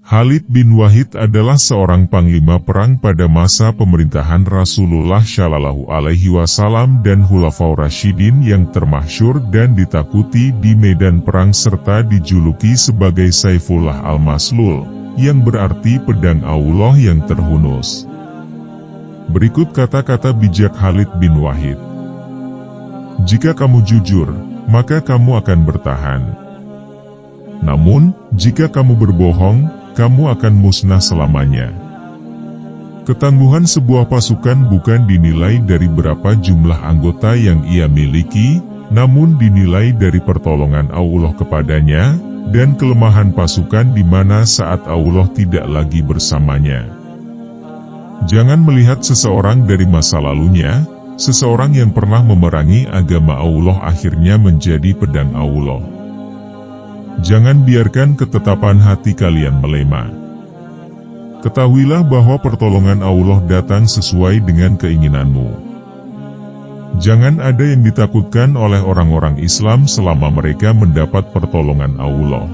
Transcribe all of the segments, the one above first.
Khalid bin Walid adalah seorang panglima perang pada masa pemerintahan Rasulullah Shallallahu Alaihi Wasallam dan Khulafaur Rasyidin yang termasyhur dan ditakuti di medan perang serta dijuluki sebagai Saifullah Al-Maslul, yang berarti pedang Allah yang terhunus. Berikut kata-kata bijak Khalid bin Walid. Jika kamu jujur, maka kamu akan bertahan. Namun, jika kamu berbohong, kamu akan musnah selamanya. Ketangguhan sebuah pasukan bukan dinilai dari berapa jumlah anggota yang ia miliki, namun dinilai dari pertolongan Allah kepadanya, dan kelemahan pasukan di mana saat Allah tidak lagi bersamanya. Jangan melihat seseorang dari masa lalunya, seseorang yang pernah memerangi agama Allah akhirnya menjadi pedang Allah. Jangan biarkan ketetapan hati kalian melemah. Ketahuilah bahwa pertolongan Allah datang sesuai dengan keinginanmu. Jangan ada yang ditakutkan oleh orang-orang Islam selama mereka mendapat pertolongan Allah.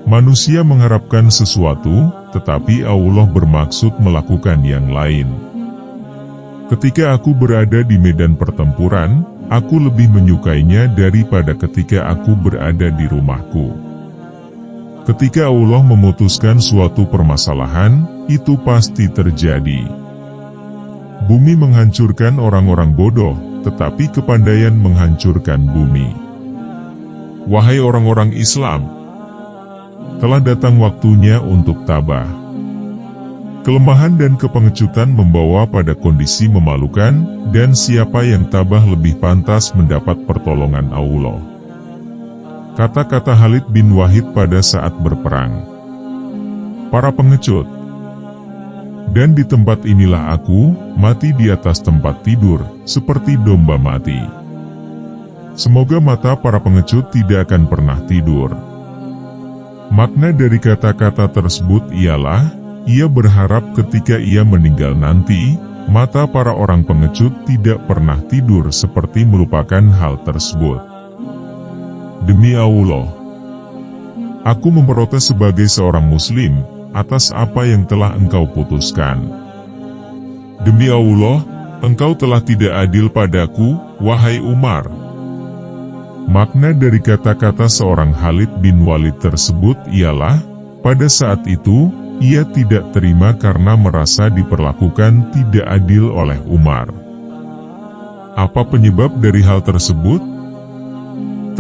Manusia mengharapkan sesuatu, tetapi Allah bermaksud melakukan yang lain. Ketika aku berada di medan pertempuran, aku lebih menyukainya daripada ketika aku berada di rumahku. Ketika Allah memutuskan suatu permasalahan, itu pasti terjadi. Bumi menghancurkan orang-orang bodoh, tetapi kepandaian menghancurkan bumi. Wahai orang-orang Islam, telah datang waktunya untuk tabah. Kelemahan dan kepengecutan membawa pada kondisi memalukan, dan siapa yang tabah lebih pantas mendapat pertolongan Allah. Kata-kata Khalid bin Walid pada saat berperang. Para pengecut. Dan di tempat inilah aku, mati di atas tempat tidur, seperti domba mati. Semoga mata para pengecut tidak akan pernah tidur. Makna dari kata-kata tersebut ialah, ia berharap ketika ia meninggal nanti, mata para orang pengecut tidak pernah tidur seperti melupakan hal tersebut. Demi Allah, aku memprotes sebagai seorang muslim, atas apa yang telah engkau putuskan. Demi Allah, engkau telah tidak adil padaku, wahai Umar. Makna dari kata-kata seorang Khalid bin Walid tersebut ialah, pada saat itu, ia tidak terima karena merasa diperlakukan tidak adil oleh Umar. Apa penyebab dari hal tersebut?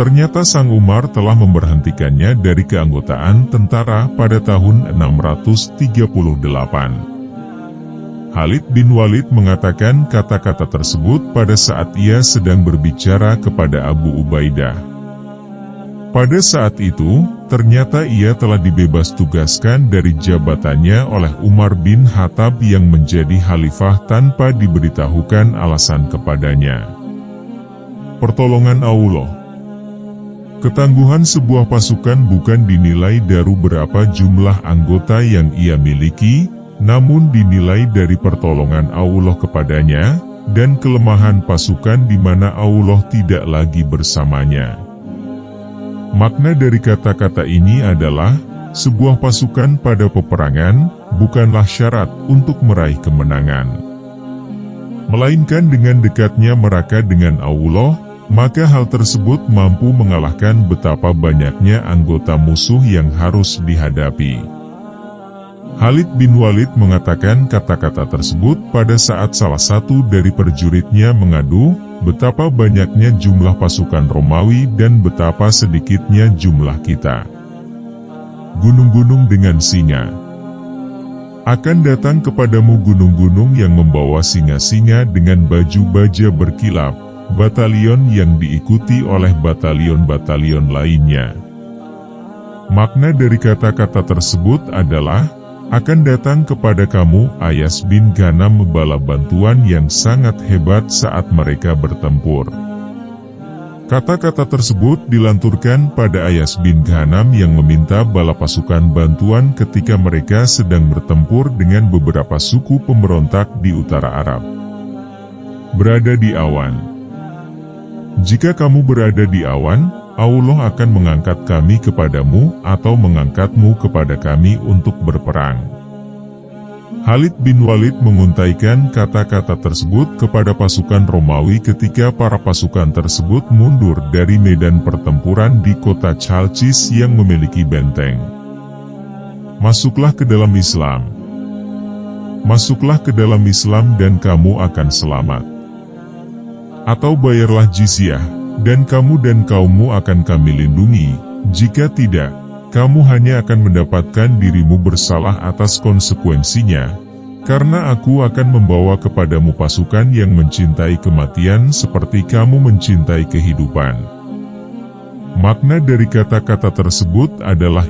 Ternyata Sang Umar telah memberhentikannya dari keanggotaan tentara pada tahun 638. Khalid bin Walid mengatakan kata-kata tersebut pada saat ia sedang berbicara kepada Abu Ubaidah. Pada saat itu, ternyata ia telah dibebas tugaskan dari jabatannya oleh Umar bin Khattab yang menjadi khalifah tanpa diberitahukan alasan kepadanya. Pertolongan Allah. Ketangguhan sebuah pasukan bukan dinilai dari berapa jumlah anggota yang ia miliki, namun dinilai dari pertolongan Allah kepadanya, dan kelemahan pasukan di mana Allah tidak lagi bersamanya. Makna dari kata-kata ini adalah, sebuah pasukan pada peperangan, bukanlah syarat untuk meraih kemenangan. Melainkan dengan dekatnya mereka dengan Allah, maka hal tersebut mampu mengalahkan betapa banyaknya anggota musuh yang harus dihadapi. Khalid bin Walid mengatakan kata-kata tersebut pada saat salah satu dari prajuritnya mengadu, betapa banyaknya jumlah pasukan Romawi dan betapa sedikitnya jumlah kita. Gunung-gunung dengan singa. Akan datang kepadamu gunung-gunung yang membawa singa-singa dengan baju baja berkilap, batalion yang diikuti oleh batalion-batalion lainnya. Makna dari kata-kata tersebut adalah, akan datang kepada kamu Ayas bin Ghanam bala bantuan yang sangat hebat saat mereka bertempur. Kata-kata tersebut dilanturkan pada Ayas bin Ghanam yang meminta bala pasukan bantuan ketika mereka sedang bertempur dengan beberapa suku pemberontak di utara Arab. Berada di awan. Jika kamu berada di awan, Allah akan mengangkat kami kepadamu atau mengangkatmu kepada kami untuk berperang." Khalid bin Walid menguntaikan kata-kata tersebut kepada pasukan Romawi ketika para pasukan tersebut mundur dari medan pertempuran di kota Chalcis yang memiliki benteng. "Masuklah ke dalam Islam. Masuklah ke dalam Islam dan kamu akan selamat. Atau bayarlah jizyah, dan kamu dan kaummu akan kami lindungi. Jika tidak, kamu hanya akan mendapatkan dirimu bersalah atas konsekuensinya, karena aku akan membawa kepadamu pasukan yang mencintai kematian seperti kamu mencintai kehidupan." Makna dari kata-kata tersebut adalah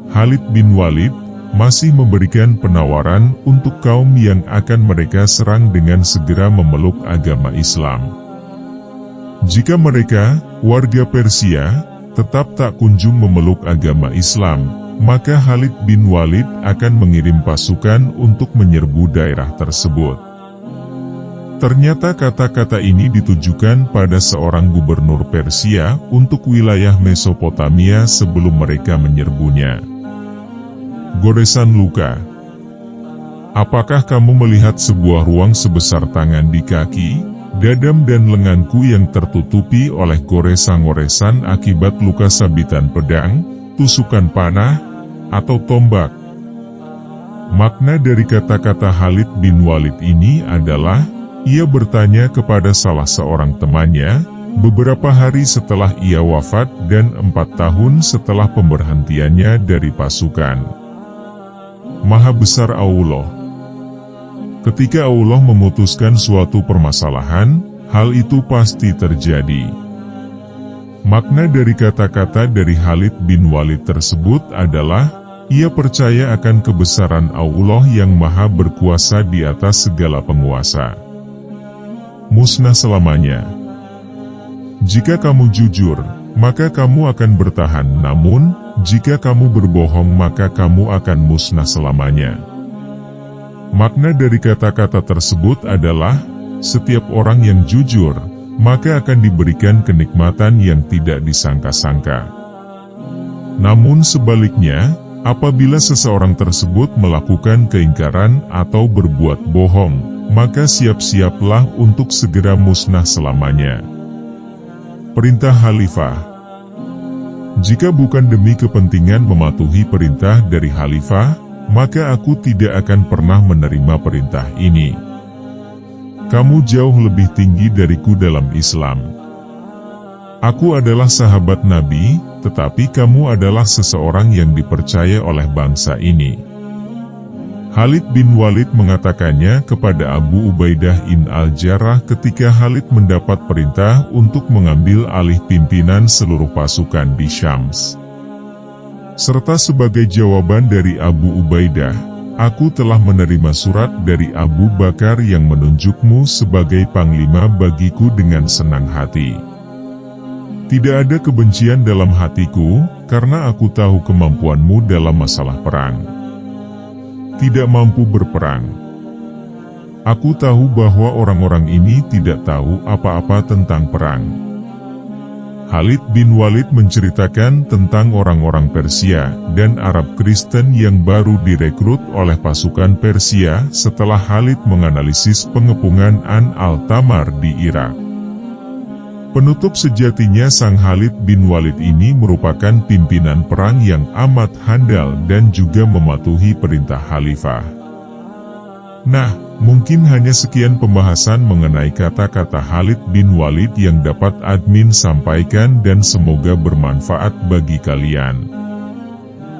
Khalid bin Walid masih memberikan penawaran untuk kaum yang akan mereka serang dengan segera memeluk agama Islam. Jika mereka, warga Persia, tetap tak kunjung memeluk agama Islam, maka Khalid bin Walid akan mengirim pasukan untuk menyerbu daerah tersebut. Ternyata kata-kata ini ditujukan pada seorang gubernur Persia untuk wilayah Mesopotamia sebelum mereka menyerbunya. Goresan luka. Apakah kamu melihat sebuah ruang sebesar tangan di kaki, dadam dan lenganku yang tertutupi oleh goresan-goresan akibat luka sabitan pedang, tusukan panah, atau tombak? Makna dari kata-kata Khalid bin Walid ini adalah, ia bertanya kepada salah seorang temannya, beberapa hari setelah ia wafat dan 4 tahun setelah pemberhentiannya dari pasukan. Maha besar Allah. Ketika Allah memutuskan suatu permasalahan, hal itu pasti terjadi. Makna dari kata-kata dari Khalid bin Walid tersebut adalah, ia percaya akan kebesaran Allah yang maha berkuasa di atas segala penguasa. Musnah selamanya. Jika kamu jujur, maka kamu akan bertahan, namun, jika kamu berbohong maka kamu akan musnah selamanya. Makna dari kata-kata tersebut adalah, setiap orang yang jujur, maka akan diberikan kenikmatan yang tidak disangka-sangka. Namun sebaliknya, apabila seseorang tersebut melakukan keingkaran atau berbuat bohong, maka siap-siaplah untuk segera musnah selamanya. Perintah Khalifah. Jika bukan demi kepentingan mematuhi perintah dari Khalifah, maka aku tidak akan pernah menerima perintah ini. Kamu jauh lebih tinggi dariku dalam Islam. Aku adalah sahabat Nabi, tetapi kamu adalah seseorang yang dipercaya oleh bangsa ini. Khalid bin Walid mengatakannya kepada Abu Ubaidah bin Al-Jarrah ketika Khalid mendapat perintah untuk mengambil alih pimpinan seluruh pasukan di Syams. Serta sebagai jawaban dari Abu Ubaidah, "Aku telah menerima surat dari Abu Bakar yang menunjukmu sebagai panglima bagiku dengan senang hati. Tidak ada kebencian dalam hatiku, karena aku tahu kemampuanmu dalam masalah perang. Tidak mampu berperang. Aku tahu bahwa orang-orang ini tidak tahu apa-apa tentang perang." Khalid bin Walid menceritakan tentang orang-orang Persia dan Arab Kristen yang baru direkrut oleh pasukan Persia setelah Khalid menganalisis pengepungan An al-Tamar di Irak. Penutup sejatinya sang Khalid bin Walid ini merupakan pimpinan perang yang amat handal dan juga mematuhi perintah Khalifah. Nah, mungkin hanya sekian pembahasan mengenai kata-kata Khalid bin Walid yang dapat admin sampaikan dan semoga bermanfaat bagi kalian.